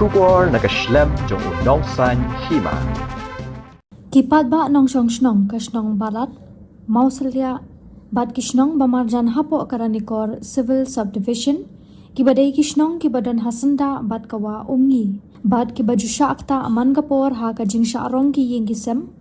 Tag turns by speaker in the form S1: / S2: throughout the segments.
S1: Shubor nakaslem jong unong san Hima.
S2: Kipat ba nong Shnong ka Shnong balat mausalya bad ki Shnong bamarjan hapo karanikor civil subdivision kibadai ki Shnong kibadan hasanda bad kawa Umngi bad ki bajusha akta mangapor ha ka jingsha arong ki yengisem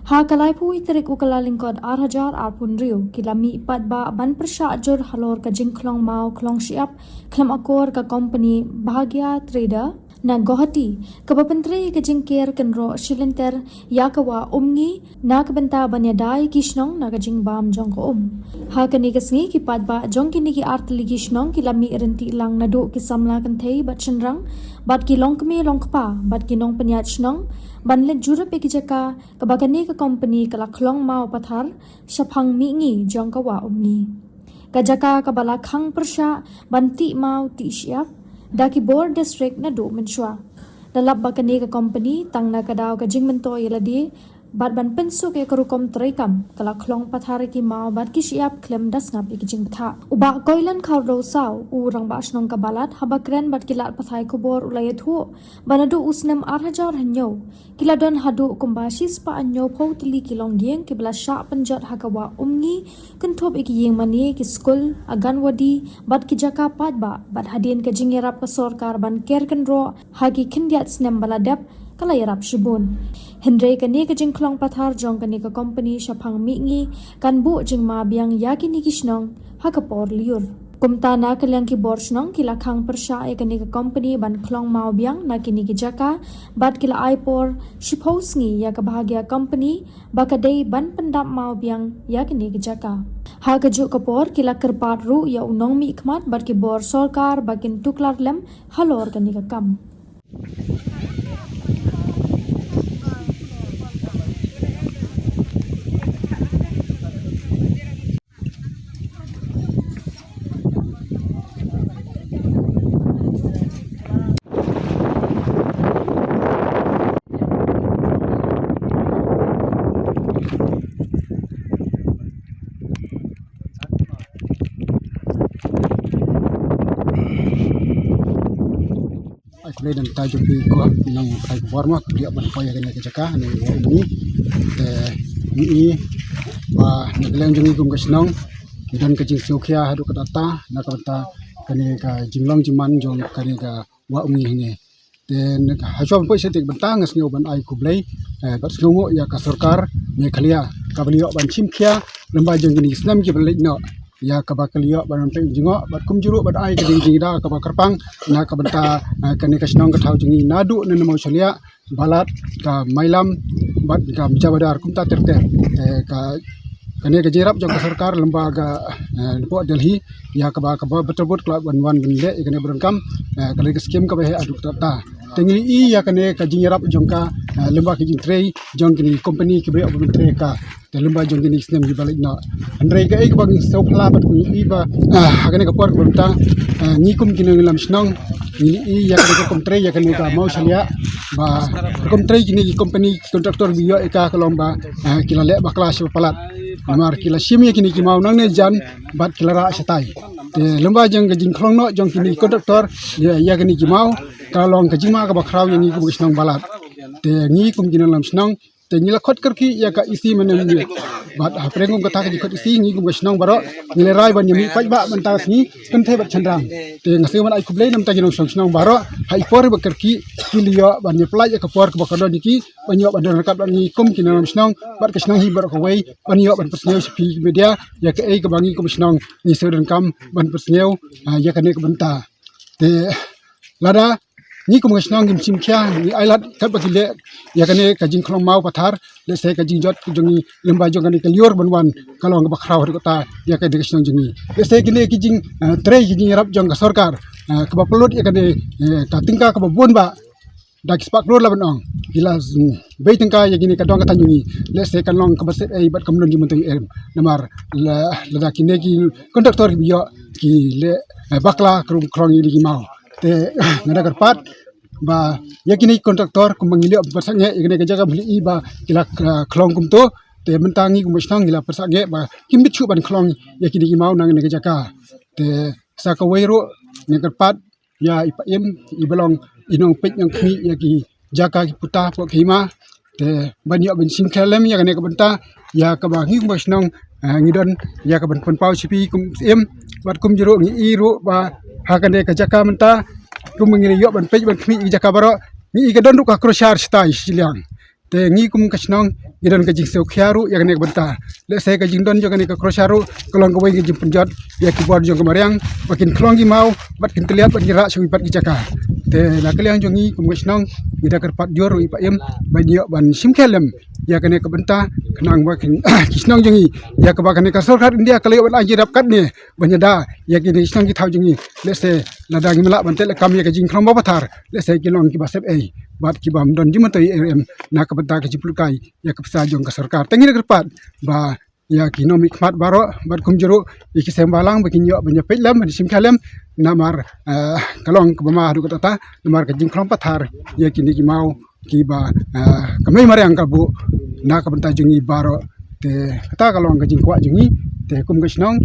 S2: ha kalai pui terik ukalalingkod 8,000 arpun riu kilami ipat ba ban persha ajur halor ka Khlong mau Khlong siap klam akor ka company Bhagya trader na Guwahati kapapentri ka jingkir kenro shilenter yakawa Umngi na kabenta banyadai ki Shnong na ka jingbam jong ko ha kani kasngi ki padba jong kini ki artli ki Shnong kilami renti lang nado ki samla kan thei bat chenrang bat ki longkme longkpa bat ki nong panyat Shnong banlet jura pe ki jaka kabakani ka company kala Khlong mau Pathar shaphang Mihngi jong kawa Umngi ka jaka kabala khang persha banti mau ti siap daki board district na do menshwa dalap bakani ka company tang na kadaw ka jingmento yeladi bad ban pensu ke karukom traikam kala Khlong Pathar ki mau bad ki siap klem das ngap ki jingtha uba koilan khawro saw urang ba Shnong ka balat habakren bad kilat pathai kubor ulay thu banadu usnem 8,000 hanyo kiladon hadu kumbashi spa anyo photili kilong yeng kibla sha panjat hakawa Umngi kenthop iki yeng mani ki school aganwadi bad ki jaka padba bad hadin ka jingerap ka sarkar ban ker kenro hagi khindiat snem baladap kala yarap shibun Hendrei kani ka Khlong Pathar jong kani ka company shaphang Mihngi kan bu Jingma biang yakini ki Shnong hakapor Lyuir kumta na kalyang ki bor Shnong kila khang persha e kani ka company ban Khlong mau biang na kini ki jaka bat kila aipor shiphosngi ya ka Bhagya company bakadei ban pendap mau biang yakini ki jaka ha ka ju kapor kila kerpat ru ya unong mi khmat bat ki bor sarkar bakin tuklar lem halor kani ka kam
S3: Kulay dan tayo ko ng tayo forma kuliah ban paya kena kejaka ni ini ini ba naglang jungi kum Shnong dan ke jing sokya hadu kadata na kata kani ka jinglong jiman jong kani ka wa Umngi ni ten hajo poi setik bentang ngas ban ai kublai bat snungo ya ka sarkar me khalia ka beliau ban chimkhia lemba jong ni Islam ki balik no ya kabakaliyo ban peng jingo bat kum juru bat ai keding jingda kabakarpang na kabenta kani ka Shnong ka thau jingi nadu na mo chalia balat ka mailam bat ka jabadar kumta terter ka kani ka jirap jong ka sarkar lembaga po Delhi ya kaba betul klub wan benle kani berengkam kali ka skim ka bahe aduk tata tengli i ya kani ka jingrap jong ka lembaga jing trei jong kini company ki be ob trei ka lemba jong kini snem di balik na andrei ka ek bang so pla bat ni ba kani ka por benta ni kum kini lam Shnong ni i ya kani ka kom trei ya kani ka mau chalia ba kom trei kini company kontraktor biyo eka kalomba kila le ba kelas palat namar kila shimi kini ki mau nang ne jan bat kila ra satai te lemba jong ka Khlong no jong kini kontraktor ya kini ki mau kalong ka Jingma ka bakraw yang ni kum Shnong balat te ni kum kini lam Shnong te nila khot karki ya ka isi manem ni bat aprengum kata ka khot isi ni kum Shnong baro nile rai ban yemi pai ba ban tas ni kan the bat chandang te ngase man ai kublai nam ta kinong Shnong baro hai por ba karki kilio ban ni plai ka por ka bakado niki banyo ban don kap ni kum kinong Shnong bat ka Shnong hi bar ka wei banyo ban persneu sepi media ya ka ei ka bangi kum Shnong ni seuden kam ban persneu ya ka ne ka banta te lada ni kum Shnong gim chimkhia ni ailat kat bakile ya kane ka Khlong mau Pathar le se ka jingjot jongi lemba jongani ka Lyuir banwan kalong ka bakraw ta ya ka Shnong jongi le se kine ki jing trei ki jing rap jong ka sarkar ka baplot ya kane ka tingka ka babon ba dak spak lor la banong ila be tingka ya gini ka dong ka tanjungi le se kan long ka baset ai bat kamlon jimun tei namar la da kine ki kontraktor biyo ki le bakla krum Khlong ni ki mau te ngada karpat ba yakini kontraktor kumangilio persangge yakini ka jaga beli ba kila Khlong kum to te mentangi kum Shnong gila persangge ba kimbit chu ban Khlong yakini ki mau nang ne ka jaga te sa ka weiro ne karpat ya ipaim ibalong inong pet yang kmi ya ki jaka ki puta pok Hima te banyak ben sim kelem ya kene kabenta ya ka ba ngi Shnong ngidon ya ka ben pon pau sipi kum em wat kum jero ngi iru ba hakane ka jaka menta kum ngi yo ben pet ben kmi jaka baro ngi ka don ru ka kroshar stai silang te ngi kum ka Shnong ngidon ka jing seu khiaru ya kene kabenta le se ka jing don jo kene ka krosharu kolong ka wei jing penjot ya ki bor jo ka mariang bakin Khlong gi mau bat kin kliat bat gira sui bat gi jaka te la kaliang jongi kum Shnong ida kerpat jor ipaim banyak ban simkelem ya kene kabenta kenang bakin Shnong jongi ya ka bakane ka sarkar India kali ban ajirap kat ne banyada ya kini Shnong gi thau jongi lese ladang mela ban tel kam ya ka jing Khlong Pathar lese kilong ki basep ei bat ki bam don jimatoi em na kabenta ka jipulkai ya ka psa jong ka sarkar tengi kerpat ba ya kinomi khmat baro bat kum jero iki sembalang bakin yo banya pelam di simkelem namar kalong ke bama hadu kata namar ke jing Khlong Pathar ya kini ki mau ki ba kamai mariang ka bu na ka benta jungi baro te kata kalong ke jing kwa jungi te kum ke Shnong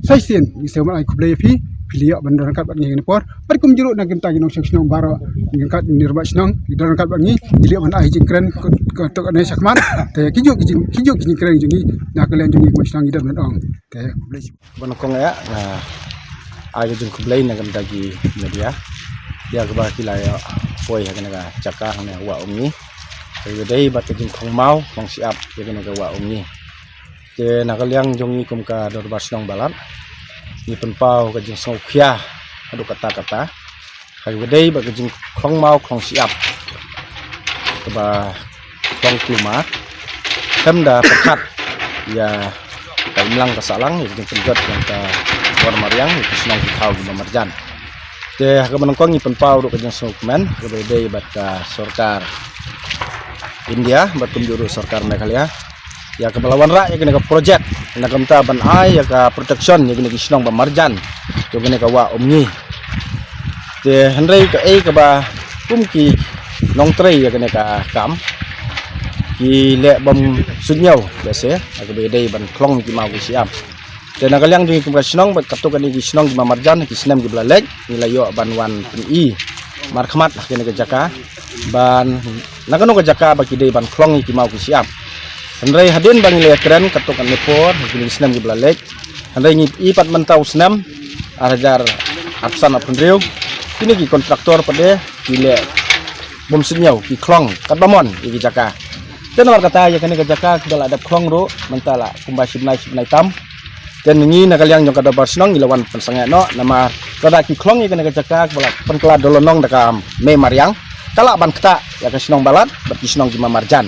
S3: sai sin ni sema ai kublai fi pilih bandar kat bat ngi por bat kum jero na gemta ginong Shnong baro ngi kat nirba Shnong idar kat bat ngi pilih ban ai jing kren ko to ne sakman te kijuk kijing kren jungi na kalen jungi kum Shnong idar ban ong te kublai
S4: Bon kong ya na ai jing kublai na gemta gi media ya ke ba kilaya poi ha kana chaka ne wa Umngi ke dei bat jing khong mau khong siap ya kana wa Umngi ke na kaliang jongi kum ka dor ba Shnong balat ni penpau ke jing sokhia adu kata-kata kai dei ba ke jing khong mau khong siap ke ba khong kluma kamda pekat ya kai mlang ka salang ya jing penjot yang ka war mariang ni Shnong ki thau di marjan te ka manongkong ni penpau ru ka jing sokmen ke dei bat ka sarkar India bat kum juru sarkar Meghalaya ya ke balawan ra ya kene ka project na kamta ban ai ya ka protection ya kene ki Shnong ba marjan yo kene ka wa Umngi te henrei ka ei ka ba kum ki nong trei ya kene ka kam ki le bom sunyau ya se ka be dei ban Khlong ki mau ki siap te na kaliang di kum ka Shnong bat kato kene ki Shnong ki ma marjan ki snem ki blalek ni la yo ban wan i mar khmat kene ka jaka ban nakano ka jaka ba ki dei ban Khlong ki mau ki siap Andai hadin bang ile keren katokan nepor kini senam di belalek andai ni ipat mentau senam arajar absan apun riu kini ki kontraktor pada kile bom senyau ki Khlong kat bamon iki jaka ten war kata ya kene ka jaka kidal ada Khlong ro mentala kumba sibnai tam ten ni na kaliang jong kada bar Shnong ilawan pensanga no nama kada ki Khlong ya kene ka jaka bala penkla dolonong dakam me mariang kala ban kata ya ka Shnong balat bat ki Shnong di marjan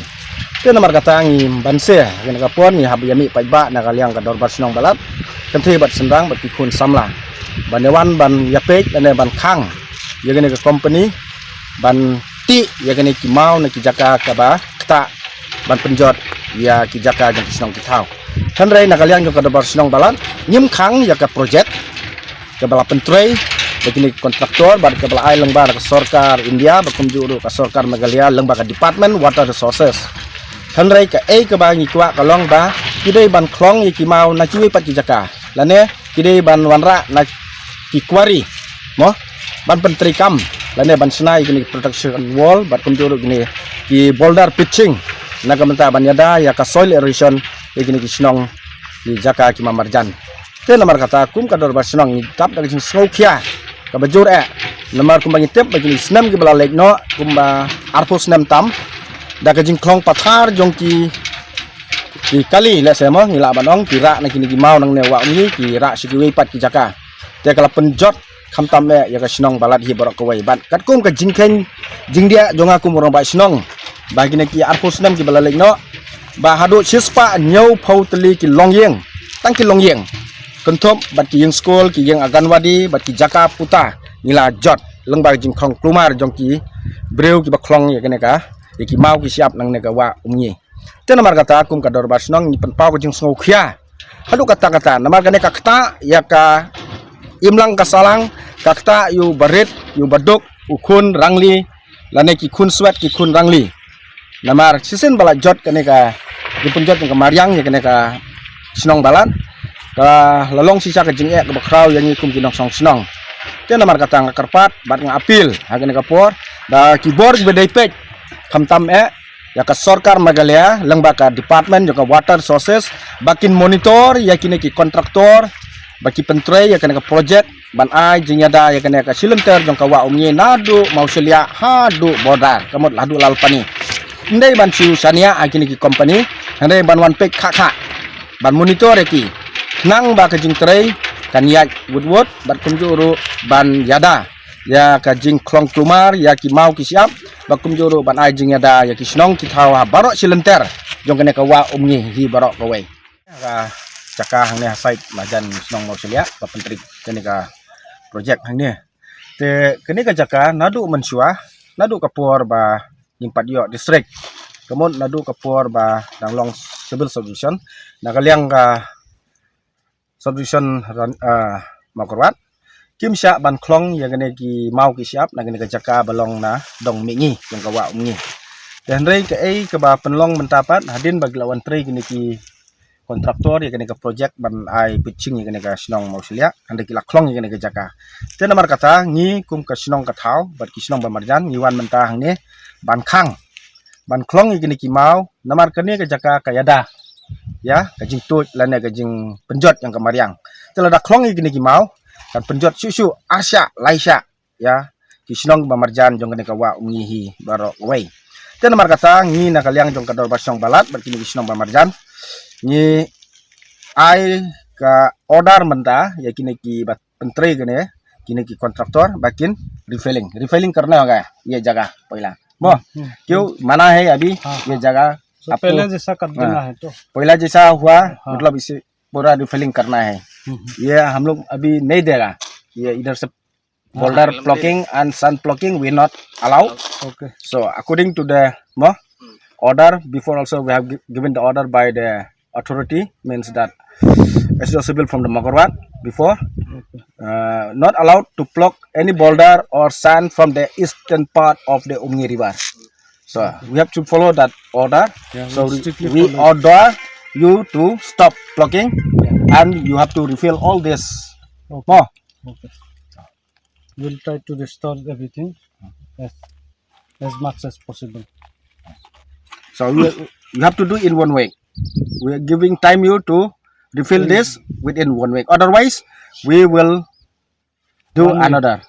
S4: ke nomor kata ngi banse kena kapon ni habyami paiba na kaliang ka dorbar Shnong balat kenthe bat sendang bat kun samla banewan ban yapek ane ban khang ya kene ka company ban ti ya kene ki mau na ki jaka ka ba kta ban penjot ya ki jaka jang Shnong ki thau hanrei na kaliang ka dorbar Shnong balat nyim khang ya ka project ka bala pentrei begini kontraktor bar ka bala ai lengbar ka sarkar India bakum juru ka sarkar Meghalaya lengbar ka department water resources hanrei ka ei ka ba ngi kwa kalong ba kidei ban Khlong ki mau na chiwi pat ki jaka lane kidei ban wanra na ki kwari mo ban pentri kam lane ban snai gini protection wall bat kumjuru gini ki boulder pitching na kamenta ban yada ya ka soil erosion gini ki Shnong ki jaka ki mamarjan te nomor kata kum ka dor ba Shnong ni tap da ki sokhia ka bajur nomor kum bangi tep bagi snam ki bala lek no kum ba arpo snam tam da ka jing Khlong Pathar jong ki kali le semo ngila banong kira na kini ki mau nang ne wa Umngi ki ra si ki wei pat ki jaka te kala penjot kham tam me ya ka Shnong balat hi borok ko wei bat kat kum ka jing ken jing dia jong aku morong ba Shnong ba ki ne ki arpo snam ki bala lek no ba hadu chispa nyau phau tli ki longyeng tang ki longyeng kenthop bat ki yeng school ki yeng aganwadi bat ki jaka puta ngila jot leng ba jing Khlong klumar jong ki breu ki ba Khlong ya kene ka iki mau ki siap nang nega wa Umngi te namar kata akum ka dor bar Shnong ni penpau ko jing sokhia hadu kata namar kane ka kta ya ka imlang ka salang ka kta yu barit yu baduk ukun rangli lane ki kun swet ki kun rangli namar sisen bala jot kane ka di penjot ka mariang ya kane ka Shnong balat ka lalong sisa ka jing ka bakraw yang ikum kinong song Shnong Tiada nomor kata ngakarpat, bat ngapil, hagen kapor, da keyboard bedai page, kamtam ya ka sorkar magalia, lang baka department juga water sources, bakin monitor, ya kini ki kontraktor, baki pentre ya kena ka project, ban ai jinyada ya kena ka silenter jong ka wa umngi nadu mau selia hadu bodar, kamot ladu lalpani. Ndai ban siu sania kini ki company, ndai ban one page kha, ban monitor ki, nang baka jing tre kan ya woodwood bat kumjuru ban yada ya ka jing Khlong klumar ya ki mau ki siap bat kumjuru ban ai jing yada ya ki Shnong ki thawa barok silenter jong kene ka wa umngi hi barok ka wei ka caka hang ne site majan Shnong mau selia ka pentrik kene ka project hang ne te kene ka caka nadu mensua nadu kapur ba nyimpat yo district kemun nadu kapur ba danglong civil solution nakaliang ka subdivision makorwat kim sya ban Khlong ya gane ki mau ki siap na gane ka jaka balong na dong Mihngi yang kawa umngi dan rei ke ke ba penlong mentapat hadin bagi lawan trei gane ki kontraktor ya gane ka project ban ai pitching ya gane ka Shnong mau selia ande ki la Khlong ya gane ka jaka te nomor kata ngi kum ka Shnong ka thau bat ki Shnong ba marjan ngi wan mentah ne ban khang ban Khlong ya gane ki mau nomor kene ka jaka ka yada ya kajing tut lana kajing penjot yang kemariang telah dak Khlong gini ki mau kan penjot susu asya laisya ya ki Shnong bamarjan jong kene kawa umngi barok wei te nomor kata ngi nakaliang jong kador basong balat berkini ki Shnong bamarjan ngi ai ka order menta ya kini ki bat pentre gene kini ki kontraktor bakin refilling karena ga ye jaga पहिला mo क्यों mana है अभी ये जगह
S3: So पहले जैसा कर देना है तो
S4: पहला जैसा हुआ मतलब इसे पूरा रिफिलिंग करना है ये हम लोग अभी नहीं देगा ये इधर से boulder blocking and sand blocking we not allow
S3: okay
S4: so according to the order before also we have given the order by the authority means that civil from the Makorwat before not allowed to block any boulder or sand from the eastern part of the Umngi river. So we have to follow that order.
S3: Yeah,
S4: so we order you to stop blocking and you have to refill all this.
S3: okay.
S4: More.
S3: Okay, we'll try to restore everything as much as possible.
S4: So you have to do in 1 week. We are giving time you to refill this within 1 week. Otherwise, we will do another.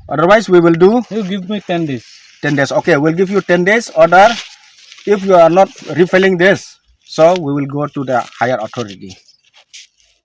S4: Otherwise, we will do
S3: You give me 10 days.
S4: 10 days. Okay, we'll give you 10 days order. If you are not refilling this, so we will go to the higher authority.